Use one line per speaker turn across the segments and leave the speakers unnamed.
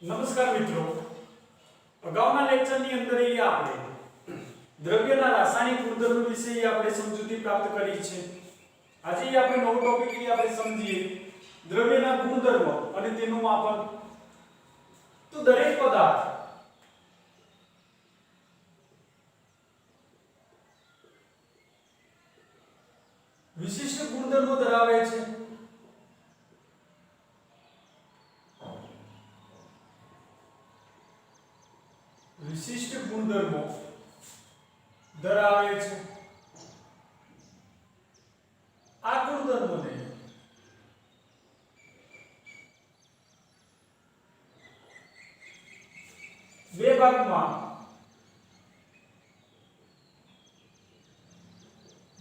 નમસ્કાર મિત્રો, અગાઉના લેક્ચરની અંદર આપણે દ્રવ્યના રાસાયણિક ગુણધર્મો વિશે આપણે સમજૂતી પ્રાપ્ત કરી છે. આજે આપણે નવો ટોપિક આપણે સમજીએ દ્રવ્યના ગુણધર્મો અને તેનું માપન. તો દરેક પદાર્થ વિશિષ્ટ ગુણધર્મો ધરાવે છે. વિશિષ્ટ ગુણધર્મો ધરાવે છે. આ ગુણધર્મોને બે ભાગમાં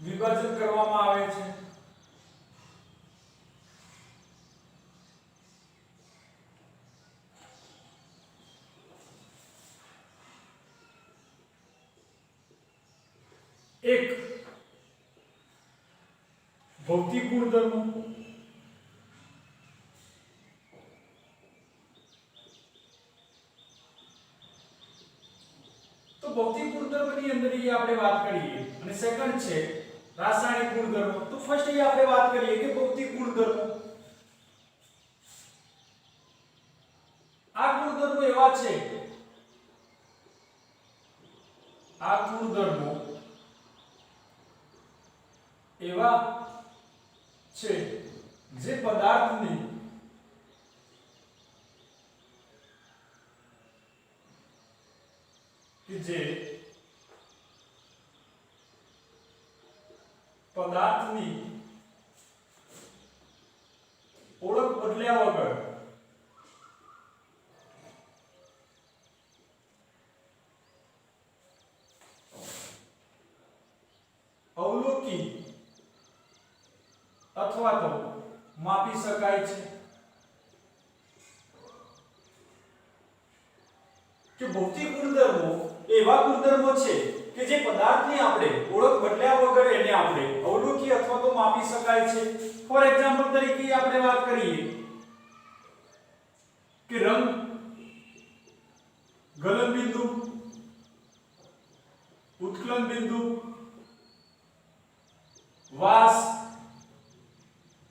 વિભાજન કરવામાં આવે છે. એક ભૌતિક ગુણધર્મો, તો ભૌતિક ગુણધર્મની અંદર આપણે વાત કરીએ અને સેકન્ડ છે રાસાયણિક ગુણધર્મો. તો ફર્સ્ટ આપણે વાત કરીએ કે ભૌતિક ગુણધર્મો. આ ગુણધર્મો એવા છે, આ ગુણધર્મો એવા છે જે પદાર્થની ઓળખ બદલ્યા વગર અવલોકી અથવા તો માપી શકાય છે. કે ભૌતિક ગુણધર્મો એવા ગુણધર્મો છે કે જે પદાર્થની આપણે ઓળખ બદલ્યા વગર એને આપણે અવલોકી અથવા તો માપી શકાય છે. ફોર એક્ઝામ્પલ તરીકે આપણે વાત કરીએ કે રંગ, ગલન બિંદુ, ઉત્કલન બિંદુ, વાસ,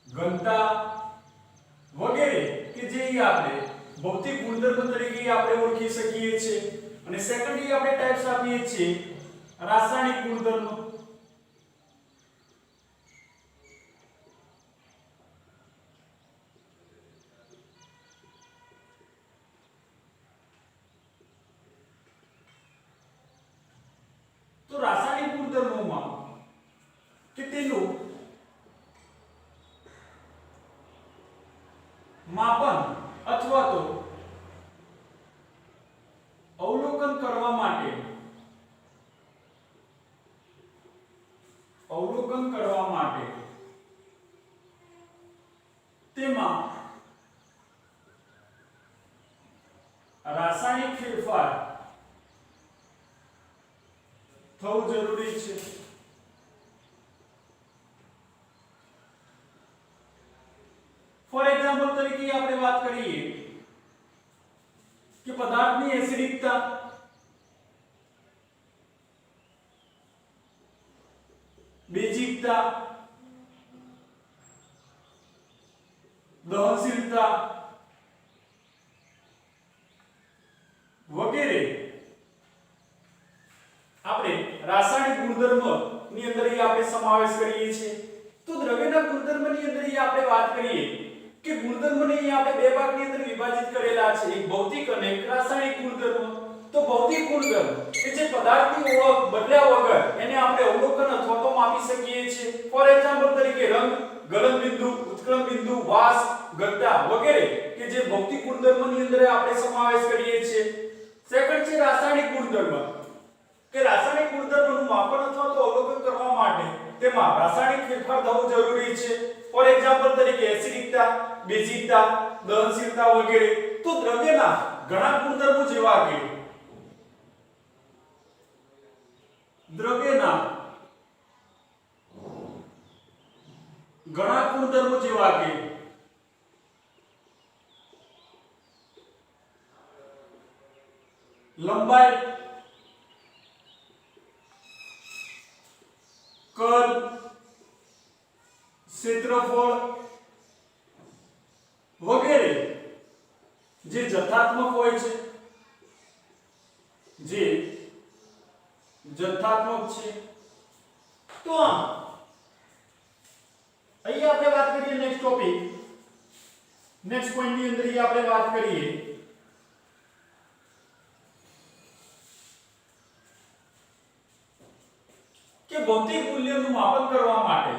ઘનતા વગેરે કે જે આપણે ભૌતિક ગુણધર્મ તરીકે આપણે ઓળખી શકીએ છીએ. અને સેકન્ડરી આપણે ટાઇપ્સ આપીએ છીએ રાસાયણિક ગુણધર્મ. તો રાસાયણિક ગુણધર્મોમાં કે તેનું માપન અથવા તો અવલોકન કરવા માટે તેમાં રાસાયણિક ફેરફાર થવું જરૂરી છે. ફોર એક્ઝામ્પલ તરીકે આપણે વાત કરીએ કે પદાર્થની એસિડિકતા, બેઝિકતા, દહનશીલતા વગેરે આપણે રાસાયણિક ગુણધર્મની અંદર આપણે સમાવેશ કરીએ છીએ. તો દ્રવ્યના ગુણધર્મની અંદર આપણે વાત કરીએ કે ગુણધર્મને આપણે બે ભાગની અંદર વિભાજિત કરેલા છે, એક ભૌતિક અને એક રાસાયણિક ગુણધર્મ. તો ભૌતિક ગુણધર્મ કે જે પદાર્થની ઓળખ બદલ્યા વગર એને આપણે અવલોકન અથવા તો માપી શકીએ છીએ. ફોર એક્ઝામ્પલ તરીકે રંગ, ગલન બિંદુ, ઉત્કલન બિંદુ, વાસ, ઘનતા વગેરે કે જે ભૌતિક ગુણધર્મની અંદર આપણે સમાવેશ કરીએ છીએ. સેકન્ડ છે રાસાયણિક ગુણધર્મ કે રાસાયણિક ગુણધર્મનું માપન અથવા તો અવલોકન કરવા માટે તેમાં રાસાયણિક ફેરફાર થવો જરૂરી છે. ફોર એક્ઝામ્પલ તરીકે એસિડિકતા, બેઝિકતા, દહનશીલતા વગેરે. તો દ્રવ્યના ઘણા ગુણધર્મો જેવા કે દ્રવ્યના ઘણા ગુણધર્મો જેવા કે લંબાઈ, કદ, ક્ષેત્રફળ વગેરે જે જથ્થાત્મક હોય છે, જે જથ્થાત્મક છે. તો આમ અહીં આપણે વાત કરીએ નેક્સ્ટ ટોપિક, નેક્સ્ટ પોઈન્ટ ની અંદર આપણે વાત કરીએ કે ભૌતિક મૂલ્યનું માપન કરવા માટે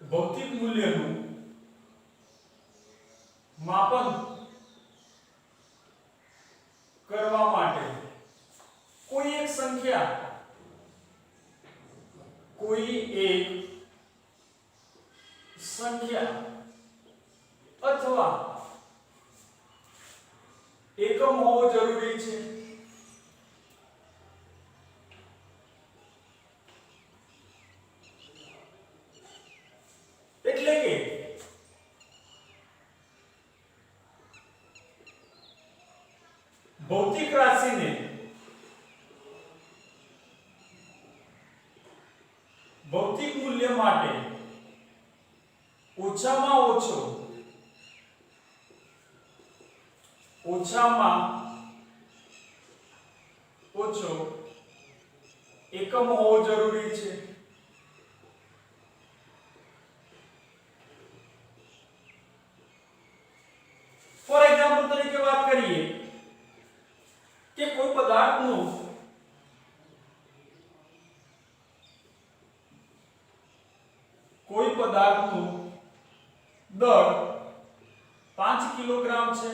ભૌતિક મૂલ્યનું માપન કરવા માટે કોઈ એક સંખ્યા અથવા એકમ હોવો જરૂરી છે. એટલે કે ભૌતિક રાશિને ભૌતિક મૂલ્ય માટે ઓછામાં ઓછો એકમ હોવો જરૂરી છે. ફોર એક્ઝામ્પલ તરીકે વાત કરીએ કે કોઈ પદાર્થનું દળ 5 કિલોગ્રામ છે.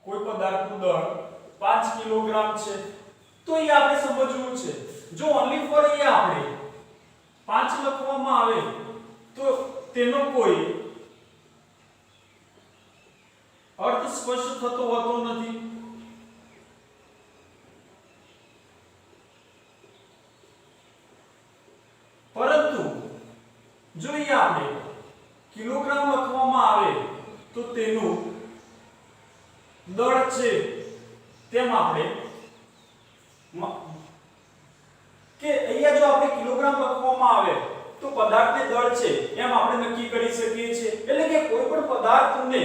કોઈ પદાર્થનું દળ 5 કિલોગ્રામ છે. તો એ આપણે સમજવું છે. જો ઓન્લી ફોર એ આપણે 5 લખવામાં આવે તો તેનો કોઈ અર્થ સ્પષ્ટ થતો હોતો નથી. પરંતુ જો એ આપણે કિલોગ્રામ લખવામાં આવે તો તેનું દળ છે તેમ આપણે કે અહીંયા જો આપણે કિલોગ્રામ લખવામાં આવે તો પદાર્થને દળ છે એમ આપણે નક્કી કરી શકીએ છીએ. એટલે કે કોઈ પણ પદાર્થને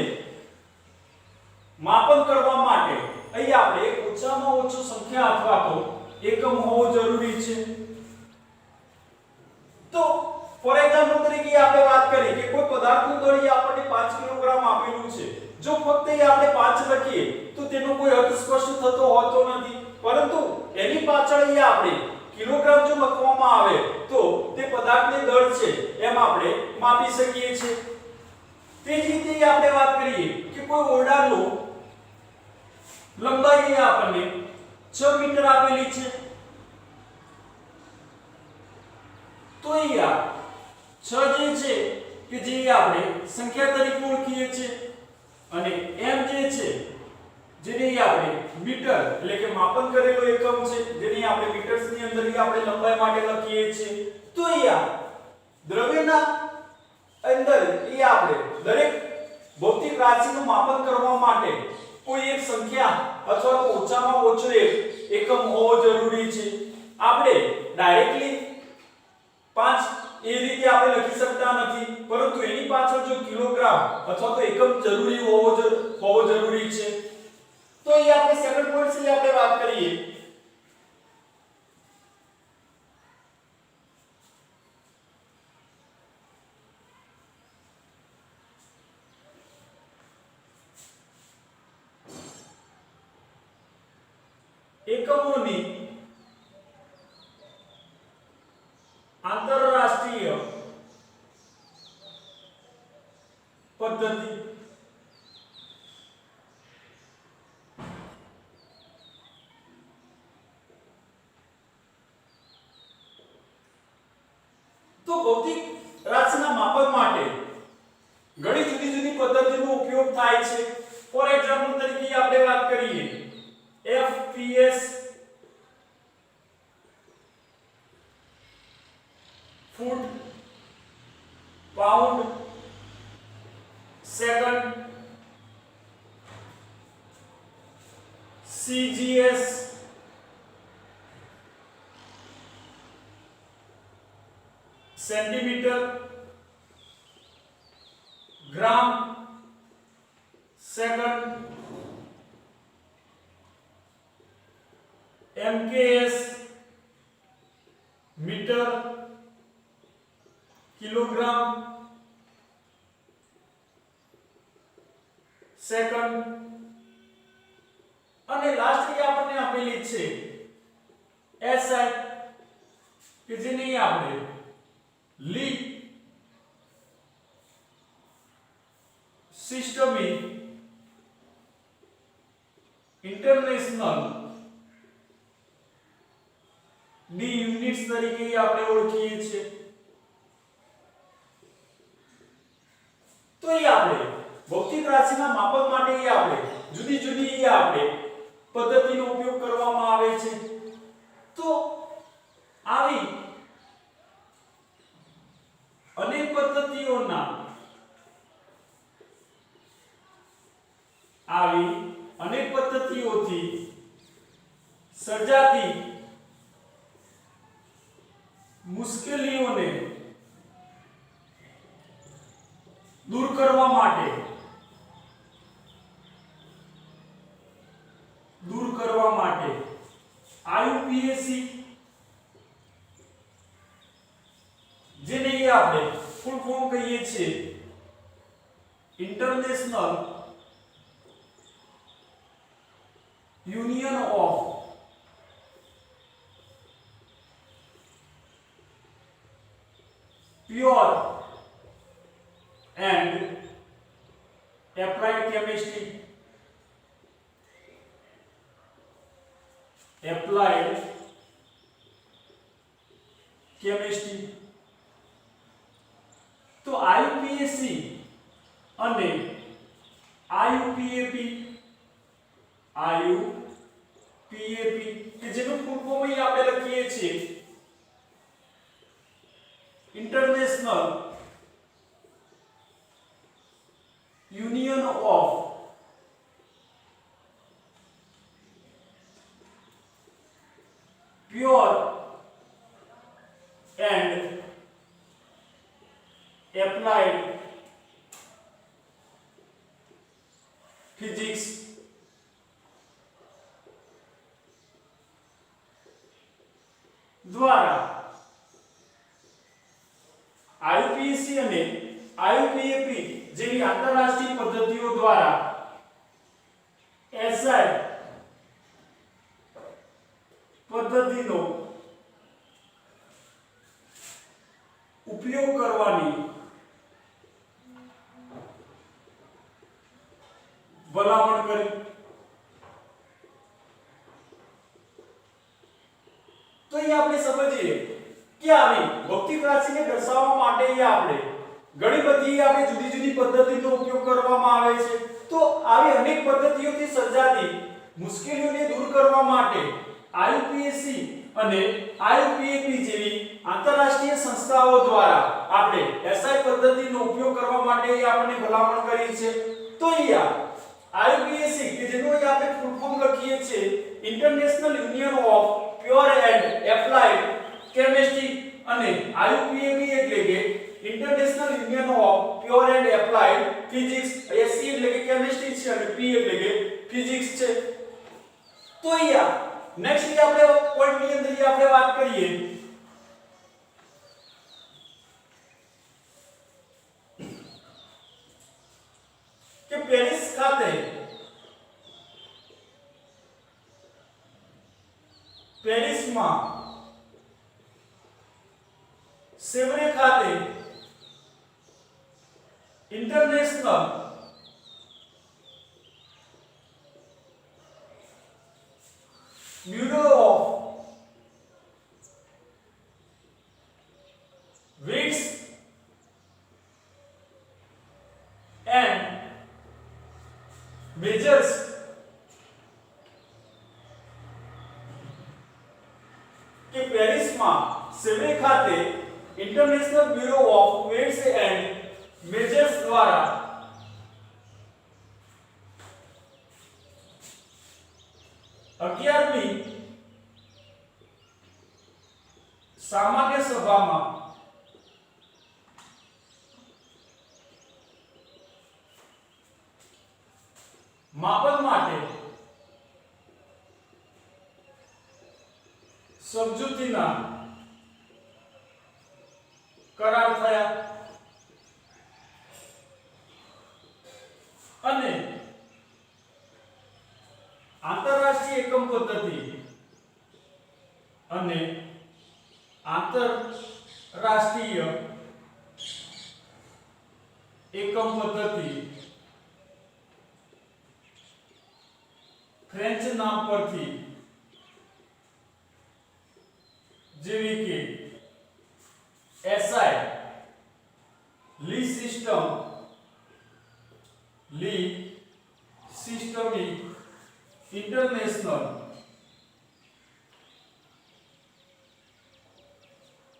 માપન કરવા માટે અહીં આપણે ઓછામાં ઓછો સંખ્યા અથવા તો એકમ હોવો જરૂરી છે. તો ફોર એક્ઝામ્પલ તરીકે આપણે વાત કરી કે કોઈ પદાર્થનું દળ આપણને 5 કિલોગ્રામ આપેલું છે. જો ફક્ત એ આપણે 5 લખીએ તો તેનો કોઈ અર્થ સ્પષ્ટ થતો હોતો નથી. પરંતુ એની પાછળ એ આપણે કિલોગ્રામ જો લખવામાં આવે તો તે પદાર્થને દળ છે એમ આપણે માપી શકીએ છીએ. તે જ રીતે આપણે વાત કરીએ કે કોઈ ઓરડાનો લંબાઈ આપણને 6 મીટર આપેલી છે. તો અહીંયા 6 જે છે કે જે આપણે સંખ્યા તરીકે ઓળખીએ છીએ અને m જે છે જેને આપણે મીટર એટલે કે માપન કરેલો એકમ છે જેને આપણે મીટર્સ ની અંદર આપણે લંબાઈ માટે લખીએ છીએ. તો અહીંયા દ્રવ્યના અંદર આપણે દરેક ભૌતિક રાશિનું માપન કરવા માટે કોઈ એક સંખ્યા અથવા તો ઓછામાં ઓછો એકમ હોવો જરૂરી છે. આપણે ડાયરેક્ટલી 5 એ રીતે આપણે લખી શકતા નથી, પરંતુ એની પાછળ જો કિલોગ્રામ અથવા તો એકમ જરૂરી હોવો જરૂરી છે. તો એ આપણે સેકન્ડ પોઈન્ટ થી આપણે વાત કરીએ એકમોની આંતરરાષ્ટ્રીય પદ્ધતિ. તો ભૌતિક રાશિના માપન માટે ઘણી જુદી જુદી પદ્ધતિનો ઉપયોગ થાય છે. ફોર એક્ઝામ્પલ તરીકે આપણે વાત કરીએ FPS CGS centimetre, gram second, MKS metre, kilogram second અને લાસ્ટલી આપણને આપેલી છે SI કે જેને આપણે લીડ સિસ્ટમિક ઇન્ટરનેશનલ ડી યુનિટ્સ તરીકે આપણે ઓળખીએ છીએ. તો એ આપણે ભૌતિક રાશિના માપન માટે આપણે જુદી જુદી આપણે પદ્ધતિનો ઉપયોગ કરવામાં આવે છે. તો આવી અનેક પદ્ધતિઓથી સર્જાતી મુશ્કેલીઓને દૂર કરવા માટે IUPAC જેને આપણે ફૂલ ફોર્મ કહીએ છીએ international union of pure and applied chemistry, તો IUPAC અને IUPAP કે જેનું ફૂલ ફોર્મ અહીં આપણે લખીએ છીએ international union of pure and applied physics દ્વારા IUPAC અને IUPAP જેવી આંતરરાષ્ટ્રીય પદ્ધતિઓ દ્વારા SI પદ્ધતિનો ઉપયોગ કરવાની ભલામણ કરી. તો એ આપણે સમજીએ કે આવી ભૌતિક રાશિને દર્શાવવા માટે આપણે ઘણી બધી આપણે જુદી જુદી પદ્ધતિનો ઉપયોગ કરવામાં આવે છે. તો આવી અનેક પદ્ધતિઓથી સર્જાતી મુશ્કેલીઓને દૂર કરવા માટે IUPAC અને IUPAP જેવી આંતરરાષ્ટ્રીય સંસ્થાઓ દ્વારા આપણે SI પદ્ધતિનો ઉપયોગ કરવા માટે આપણને ભલામણ કરી છે. તો IUPAC કે જેનો આપણે ફૂલ ફોર્મ લખીએ છીએ international union of pure and applied chemistry અને IUPAP એટલે કે international union of pure and applied physics. SC એટલે કે કેમિસ્ટ્રી છે અને P એટલે કે ફિઝિક્સ છે. તો નેક્સ્ટ આપણે પોઈન્ટ ની અંદર આપણે વાત કરીએ કે પેરિસમાં સેવરે ખાતે international bureau of weights and measures કે પેરિસમાં સેવરે ખાતે international bureau of weights and measures દ્વારા 11મી સામાન્ય સભામાં માપન માટે સમજૂતીના કરાર થયા અને આંતરરાષ્ટ્રીય એકમ પદ્ધતિ અને આંતરરાષ્ટ્રીય એકમ પદ્ધતિ ફ્રેન્ચ નામ પરથી જેવી કે એસઆઈ લી સિસ્ટમિક ઇન્ટરનેશનલ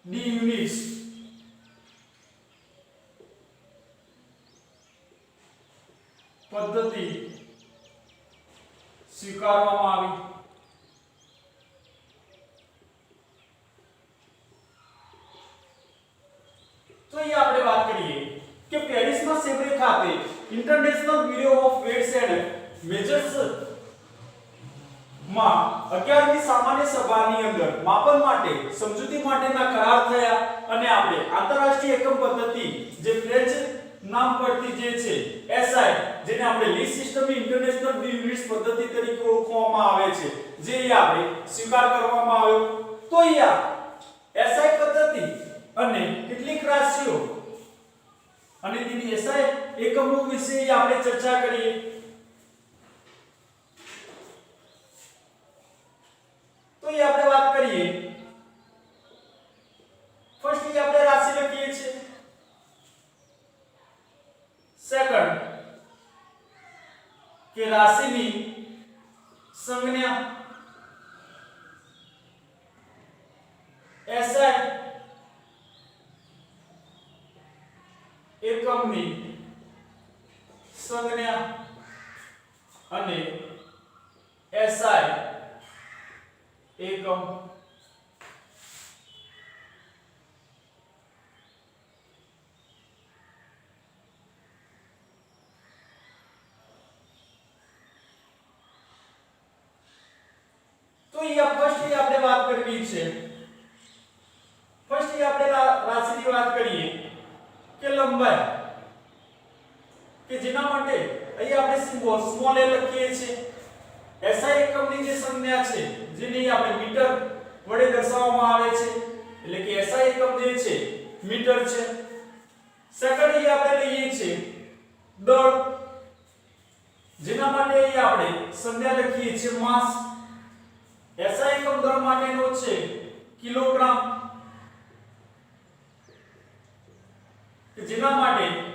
ડી યુનિટ્સ પદ્ધતિ સ્વીકારવામાં આવી તો અહીંયા આપણે વાત કરીએ કે પેરિસમાં સેબ્રે ખાતે international bureau of weights and measures માં 11મી સામાન્ય સભાની અંદર માપન માટે સમજૂતી માટેના કરાર થયા અને આપણે આંતરરાષ્ટ્રીય એકમ પદ્ધતિ જે ફ્રેન્ચ નામ પરથી જે છે એસઆઈ જેને આપણે લી સિસ્ટમ ઇન્ટરનેશનલ યુનિટ્સ પદ્ધતિ તરીકે ઓળખવામાં આવે છે જે આપણે સ્વીકાર કરવામાં આવ્યો તો અહીંયા એસઆઈ પદ્ધતિ અને કેટલીક રાશિઓ અને તેની એસઆઈ એકમો વિશે આપણે ચર્ચા કરીએ તો ये આપણે વાત કરીએ ફર્સ્ટ ये આપણે રાશિ લખીએ છીએ સેકન્ડ કે રાશિની સંજ્ઞા એસઆઈ એકમની સંજ્ઞા અને એસઆઈ એકમ તો અહીંયા ફર્સ્ટ આપણે વાત કરવી છે ફર્સ્ટ આપણે રાશિની વાત કરીએ કે લંબાઈ કે જેના માટે અહીંયા આપણે સિમ્બોલ સ્મોલ a લખીએ છીએ એસઆઈ એકમની જે સંજ્ઞા છે જેને આપણે મીટર વડે દર્શાવવામાં આવે છે એટલે કે એસઆઈ એકમ જે છે મીટર છે સેકન્ડ એ આપણે લઈએ છીએ દળ જેના માટે અહીં આપણે સંજ્ઞા લખીએ છીએ માસ એસઆઈ એકમ દળ માટેનો છે કિલોગ્રામ કે જેના માટે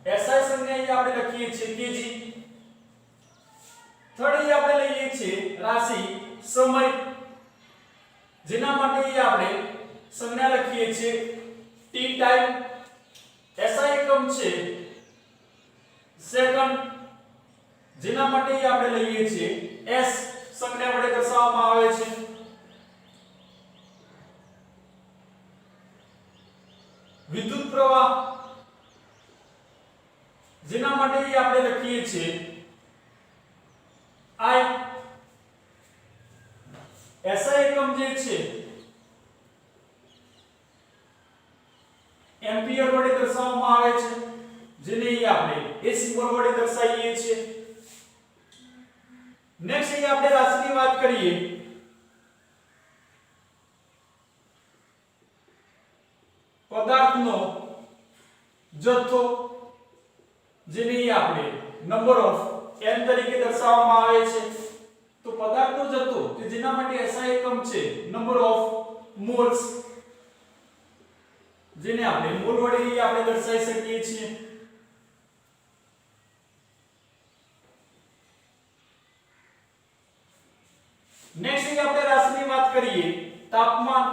એસઆઈ સંજ્ઞા અહીં આપણે લખીએ છીએ કેજી થર્ડ એ આપણે લઈએ છીએ રાશિ સમય જેના માટે એ આપણે સંજ્ઞા લખીએ છીએ ટી ટાઈમ એસઆઈ એકમ છે સેકન્ડ જેના માટે એ આપણે લઈએ છીએ એસ સંજ્ઞા વડે દર્શાવવામાં આવે છે વિદ્યુત પ્રવાહ જેના માટે એ આપણે લખીએ છીએ I એસઆઈ એકમ જે છે એમ્પિયર વડે દર્શાવવામાં આવે છે જેને આપણે એ સિમ્બોલ વડે દર્શાવીએ છીએ નેક્સ્ટ અહીં આપણે રાશિની વાત કરીએ પદાર્થનો જથ્થો જેને આપણે નંબર ઓફ n તરીકે દર્શાવવામાં આવે છે તો પદાર્થનો જથ્થો કે જેના માટે એસઆઈ એકમ છે નંબર ઓફ મોલ્સ જેને આપણે મોલ વડે આપણે દર્શાવી શકીએ છીએ નેક્સ્ટ આપણે રાશિની વાત કરીએ તાપમાન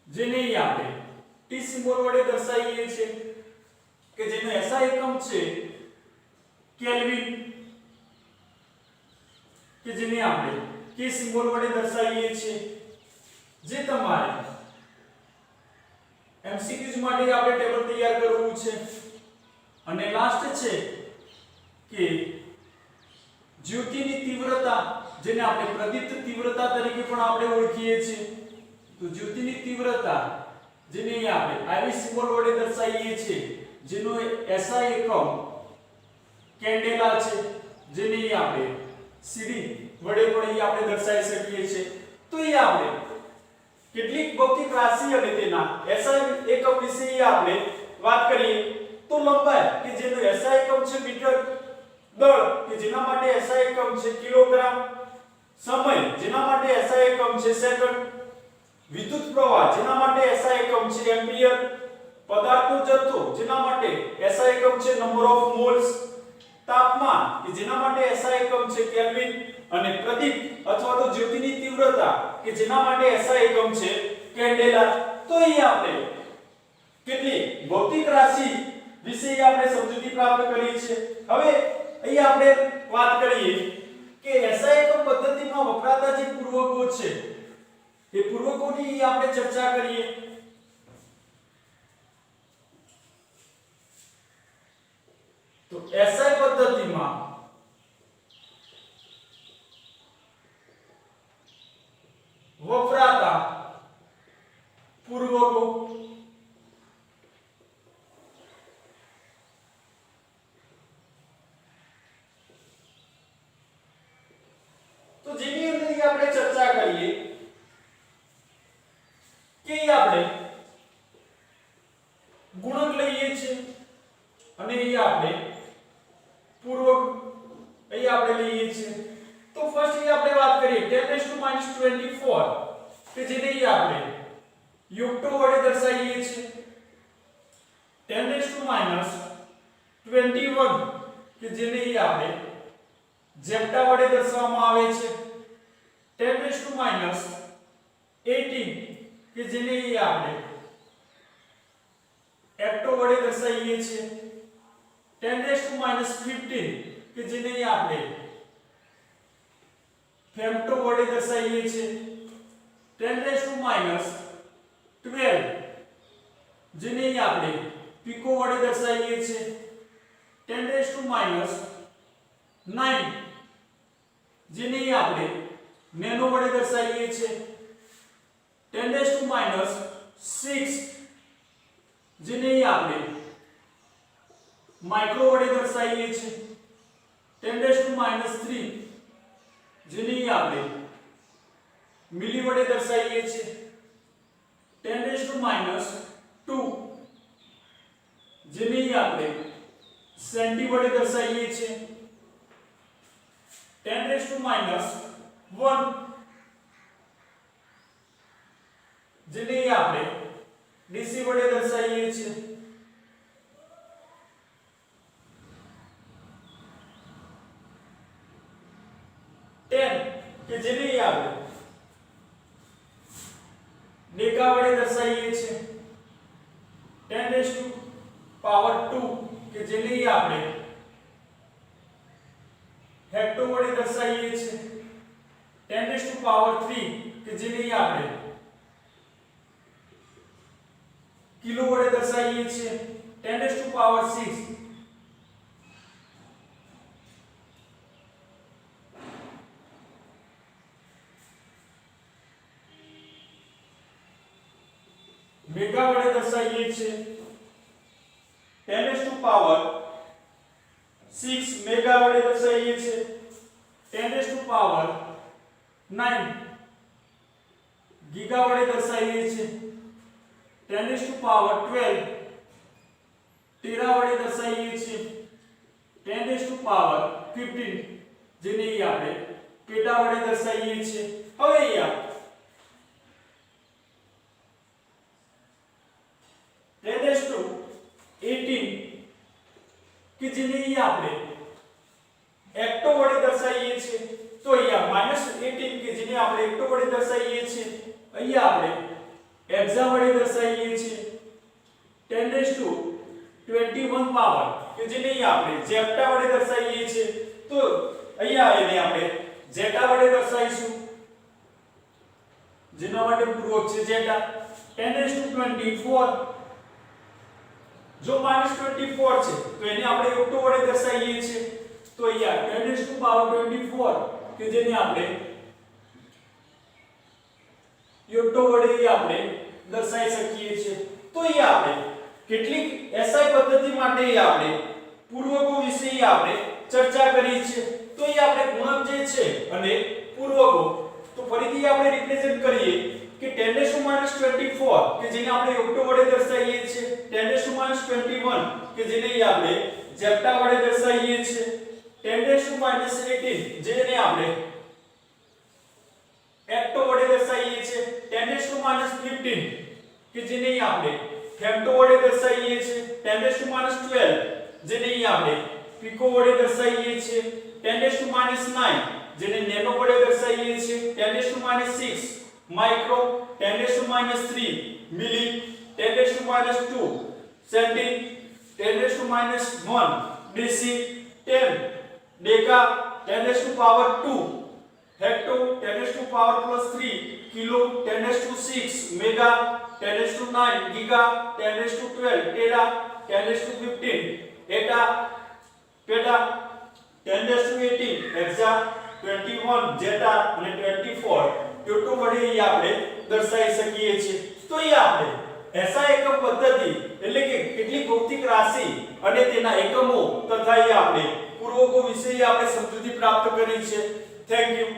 જેને આપણે ટી સિમ્બોલ વડે દર્શાવીએ છીએ કે જેનો એસઆઈ એકમ છે કેલ્વિન કે જેને આપણે કે સિમ્બોલ વડે દર્શાવીએ છીએ, જે તમારે MCQs માટે આપણે ટેબલ તૈયાર કરવું છે. અને લાસ્ટ છે કે જ્યોતિની તીવ્રતા, જેને આપણે પ્રદીપ્ત તીવ્રતા તરીકે પણ આપણે ઓળખીએ છીએ. તો જ્યોતિની તીવ્રતા જેને આપણે આવી સિમ્બોલ વડે દર્શાવીએ છીએ, જેનો SI એકમ કેન્ડેલા છે, જેને આપણે સીડી વડે પણ આપણે દર્શાવી શકીએ છીએ. તો એ આપણે કેટલીક ભૌતિક રાશિ અને તેના SI એકમ વિશે આપણે વાત કરીએ. તો લંબાઈ કે જેનો SI એકમ છે મીટર, દળ કે જેના માટે SI એકમ છે કિલોગ્રામ, સમય જેના માટે SI એકમ છે સેકન્ડ, વિદ્યુત પ્રવાહ જેના માટે SI એકમ છે એમ્પિયર, પદાર્થનો જથ્થો જેના માટે SI એકમ છે નંબર ઓફ મોલ્સ, તાપમાન કે જેના માટે SI એકમ છે કેલ્વિન, અને પ્રદીપ અથવા તો જ્યોતિની તીવ્રતા કે જેના માટે SI એકમ છે કેન્ડેલા. તો અહીં આપણે કેટલી ભૌતિક રાશિ વિશે આપણે સમજૂતી પ્રાપ્ત કરી છે. હવે અહીં આપણે વાત કરીએ કે SI એકમ પદ્ધતિમાં વપરાતા જે પૂર્વકો છે એ પૂર્વકોની આપણે ચર્ચા કરીએ. તો SI પદ્ધતિમાં વપરાતા પૂર્વકો તો જેની અંદર આપણે ચર્ચા કરીએ કે આપણે ગુણક લઈએ છીએ અને એ આપણે પૂર્વક અહીં આપણે લઈએ છીએ. તો ફર્સ્ટ એ આપણે વાત કરીએ 10⁻24 કે જેને આપણે યુક્તો વડે દર્શાવીએ છીએ. 10⁻21 કે જેને આપણે ઝેપ્ટા વડે દર્શાવવામાં આવે છે. 10⁻18 કે જેને આપણે એક્ટો વડે દર્શાવીએ છીએ. 10⁻15 કે જેને આપણે ફેમ્ટો વડે દર્શાવીએ છીએ. 10⁻12 જેને આપણે પીકો વડે દર્શાવીએ છીએ. 10⁻9 જેને આપણે નેનો વડે દર્શાવીએ છીએ. 10⁻6 જેને આપણે માઇક્રો વડે દર્શાવીએ છીએ. 10⁻3 જેને આપણે મિલી વડે દર્શાવીએ છીએ. 10⁻2 જેને આપણે સેન્ટી વડે દર્શાવીએ છીએ. 10⁻1 જેને આપણે ડીસી વડે દર્શાવીએ છીએ. 10 કે જેને આપણે ડેકા વડે દર્શાવીએ છીએ. 10⁻2 કે જેને આપણે હેક્ટો વડે દર્શાવીએ છીએ. 10⁻3 કે જેને આપણે કિલો વડે દર્શાવીએ છીએ. 10⁻6 મેગા વડે દર્શાવીએ છીએ. 10⁻6 મેગા વડે દર્શાવીએ છીએ. 10⁻9 ગીગા વડે દર્શાવીએ છીએ. 10⁻12 ટેરા વડે દર્શાવીએ છીએ. 10⁻15 જેને આપણે પેટા વડે દર્શાવીએ છીએ. હવે અહીંયા 10⁻18 કે જેને આપણે એક્ટો વડે દર્શાવીએ છીએ. તો અહીંયા -18 કે જેને આપણે એક્ટો વડે દર્શાવીએ છીએ. અહીંયા આપણે એક્સા વડે દર્શાવીએ છીએ. 10⁻21 પાવર કે જેને આપણે ઝેટા વડે દર્શાવીએ છીએ. તો અહીંયા એને આપણે ઝેટા -24 જો -24 છે તો એને આપણે ઓક્ટો વડે દર્શાવીએ છીએ તો અહીંયા 10⁻24 કે જેને આપણે ઓક્ટો વડે આપણે દર્શાવી શકીએ છીએ તો અહીંયા આપણે કેટલીક SI પદ્ધતિ માટે આપણે પૂર્વકો વિશે આપણે ચર્ચા કરી છે તો અહીંયા આપણે ગુણક જે છે અને પૂર્વકો તો ફરીથી આપણે રિપ્રેઝન્ટ કરીએ કે 10⁻24 કે જેને આપણે ઓક્ટો વડે દર્શાવીએ છીએ 10⁻21 કે જેને આપણે ઝેપ્ટા વડે દર્શાવીએ છીએ 10⁻18 જેને આપણે એક્ટો વડે દર્શાવીએ છીએ 10⁻15 કે જેને આપણે ફેમ્ટો વડે દર્શાવીએ છીએ 10⁻12 જેને આપણે પીકો વડે દર્શાવીએ છીએ 10⁻9 જેને નેનો વડે દર્શાવીએ છીએ 10⁻6 માઇક્રો 10⁻3 મિલી 10⁻2 સેન્ટી 10⁻1 DC 10 deca 10⁻2 hecto 10⁻+3 kilo 10⁻6 mega 10⁻9 giga 10⁻12 टेरा 10⁻15 एटा पेटा 10⁻18 हेक्सा 21 जेटा અને 24 ટોટો વડે આપણે દર્શાવી શકીએ છીએ તો એ આપણે એસા એકમ પદ્ધતિ એટલે કે કેટલીક ભૌતિક રાશિ અને તેના એકમો તથા એ આપણે પૂર્વકો વિશે આપણે સમજૂતી પ્રાપ્ત કરી છે થેન્ક યુ